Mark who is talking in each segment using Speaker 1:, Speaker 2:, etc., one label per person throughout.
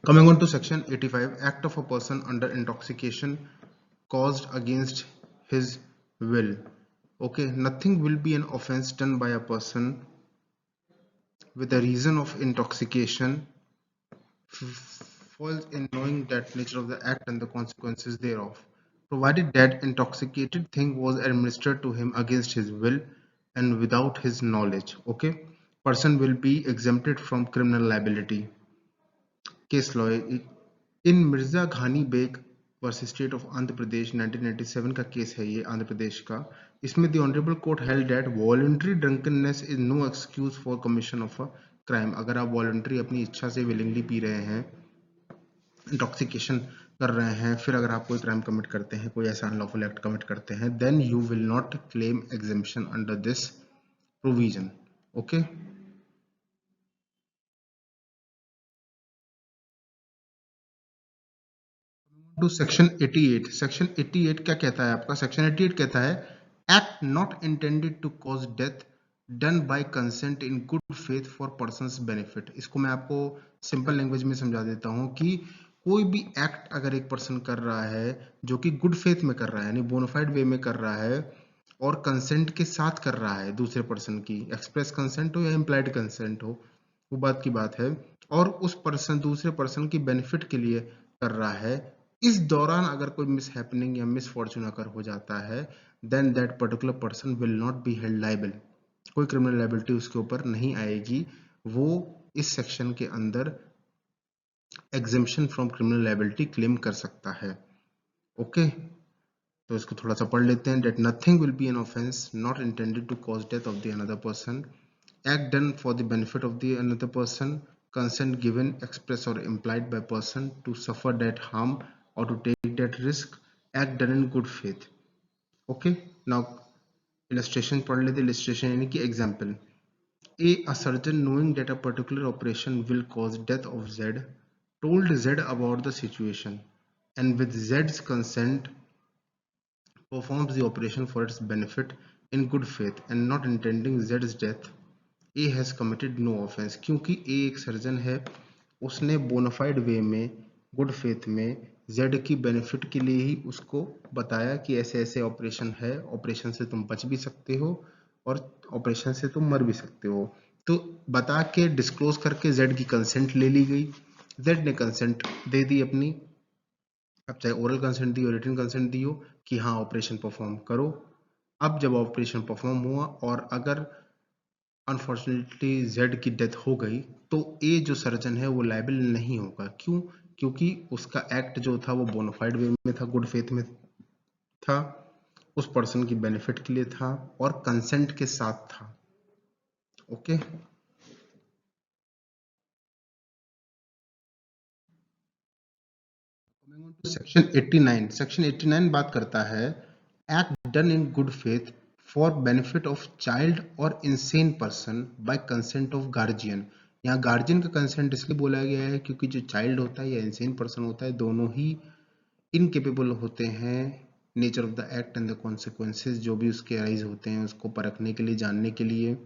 Speaker 1: Coming on to section 85, act of a person under intoxication caused against his will. Okay, nothing will be an offense done by a person with a reason of intoxication falls in knowing that nature of the act and the consequences thereof, provided that intoxicated thing was administered to him against his will and without his knowledge. Okay, person will be exempted from criminal liability. Case law in Mirza Ghani Beg versus state of Andhra Pradesh 1997 का केस है ये आंध्र प्रदेश का. इसमें the honourable court held that voluntary drunkenness is no excuse for commission of a crime. अगर आप voluntary अपनी इच्छा से विलिंगली पी रहे हैं, इंटॉक्सिकेशन कर रहे हैं, फिर अगर आप कोई क्राइम कमिट करते हैं, कोई ऐसा अनलॉफुल एक्ट कमिट करते हैं, then you will not claim exemption under this provision. Okay, to section 88. Section 88 क्या कहता है आपका? सेक्शन 88 कहता है act not intended to cause death done by consent in good faith for person's benefit. इसको मैं आपको सिंपल लैंग्वेज में समझा देता हूँ कि कोई भी एक्ट अगर एक पर्सन कर रहा है जो कि गुड फेथ में कर रहा है, यानी बोनाफाइड वे में कर रहा है और कंसेंट के साथ कर रहा है, दूसरे पर्सन की एक्सप्रेस कंसेंट हो या इम्प्लाइड कंसेंट हो, वो बात की बात है, और उस पर्सन दूसरे पर्सन की बेनिफिट के लिए कर रहा है, इस दौरान अगर कोई मिस हैपनिंग या मिस फॉर्चून अगर हो जाता है, then that particular person will not be held liable. कोई क्रिमिनल लायबिलिटी उसके ऊपर नहीं आएगी. वो इस सेक्शन के अंदर exemption from criminal liability claim कर सकता है. ओके, तो इसको थोड़ा सा पढ़ लेते हैं. That nothing will be an offence not intended to cause death of the another person, act done for the benefit of the another person, consent given express or implied by person to suffer that harm or to take that risk, act done in good faith. Okay, now illustration पढ़ लेते. illustration यानी कि example. A surgeon knowing that a particular operation will cause death of Z told Z about the situation and with Z's consent performs the operation for its benefit in good faith and not intending Z's death. A has committed no offence. क्योंकि A एक surgeon है, उसने bona fide way में good faith में Z की benefit के लिए ही उसको बताया कि ऐसे ऐसे ऑपरेशन है, ऑपरेशन से तुम बच भी सकते हो और ऑपरेशन से तुम मर भी सकते हो. तो बता के डिस्क्लोज करके जेड की कंसेंट ले ली गई. जेड ने कंसेंट दे दी अपनी, अब चाहे ओरल कंसेंट दी हो, रिटन कंसेंट दी हो कि हाँ ऑपरेशन परफॉर्म करो. अब जब ऑपरेशन परफॉर्म हुआ और अगर अनफॉर्चुनेटली जेड की डेथ हो गई, तो ए जो सर्जन है वो लायबल नहीं होगा. क्यों? क्योंकि उसका एक्ट जो था वो बोनाफाइड वे में था, गुड फेथ में था, उस पर्सन की बेनिफिट के लिए था और कंसेंट के साथ था. Okay, section 89. सेक्शन 89 बात करता है act done in good faith for benefit of child और insane person by consent of guardian. यहाँ गार्जियन का कंसेंट इसलिए बोला गया है क्योंकि जो चाइल्ड होता है या इंसेन पर्सन होता है, दोनों ही इनकेपेबल होते हैं nature of the act and the consequences जो भी उसके राइज होते हैं उसको परखने के लिए, जानने के लिए.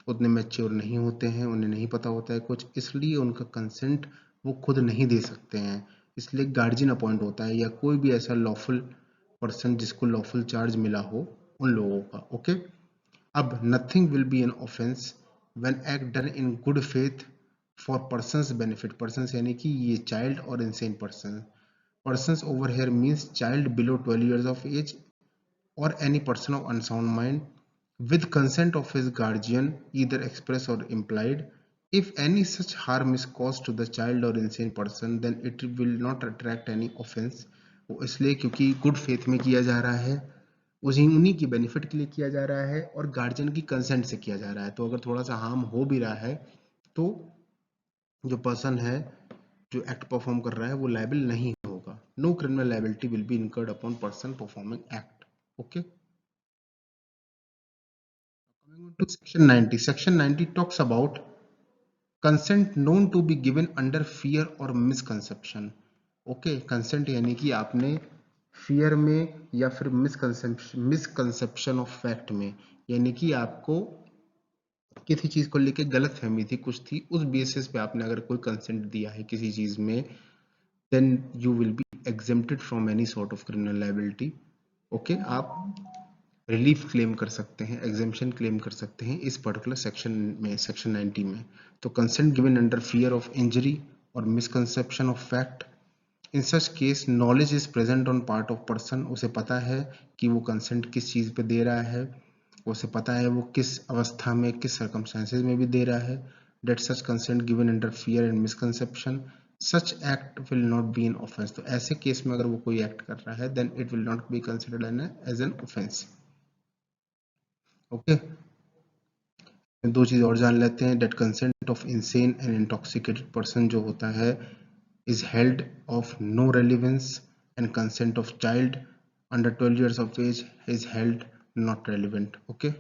Speaker 1: उतने मैच्योर नहीं होते हैं, उन्हें नहीं पता होता है कुछ, इसलिए उनका कंसेंट वो खुद नहीं दे सकते हैं. इसलिए गार्जियन अपॉइंट होता है या कोई भी ऐसा लॉफुल पर्सन जिसको लॉफुल चार्ज मिला हो उन लोगों का. ओके, अब nothing will be an offence when act done in good faith for persons benefit. Persons यानी कि ये चाइल्ड और insane person. Persons over here means child below 12 years of age or any person of unsound mind with consent of his guardian, either express or implied. If any such harm is caused to the child or insane person, then it will not attract any offense. वो इसलिए क्योंकि good faith में किया जा रहा है, उन्हीं की बेनिफिट के लिए किया जा रहा है और गार्जियन की कंसेंट से किया जा रहा है. तो अगर थोड़ा सा हार्म हो भी रहा है तो जो पर्सन है जो एक्ट परफॉर्म कर रहा है वो लायबल नहीं होगा. No criminal liability will be incurred upon person performing act. Okay, coming to section 90. Section 90 talks about consent known to be given under fear और मिसकंसेप्शन. ओके, कंसेंट यानी कि आपने फियर में या फिर मिसकंसेप्शन ऑफ फैक्ट में, यानी कि आपको किसी चीज को लेके गलत फहमी थी, कुछ थी, उस बेसिस पे आपने अगर कोई कंसेंट दिया है किसी चीज में, then you will be exempted from any sort of criminal liability. Okay आप रिलीफ क्लेम कर सकते हैं, एग्जेम्पशन क्लेम कर सकते हैं इस पर्टिकुलर सेक्शन में, सेक्शन 90 में। तो consent given under fear of injury और misconception of fact, in such case knowledge is present on part of person, उसे पता है कि वो कंसेंट किस चीज पे दे रहा है, उसे पता है वो किस अवस्था में, किस सर्कमस्टेंसेज में भी दे रहा है। That such consent given under fear and misconception, such act will not be an offence. तो ऐसे केस में अगर वो कोई एक्ट कर रहा है then it will not be considered as an offence. Okay, दो चीज और जान लेते हैं। That consent of insane and intoxicated person जो होता है is held of no relevance, and consent of child under 12 years of age is held not relevant. Okay.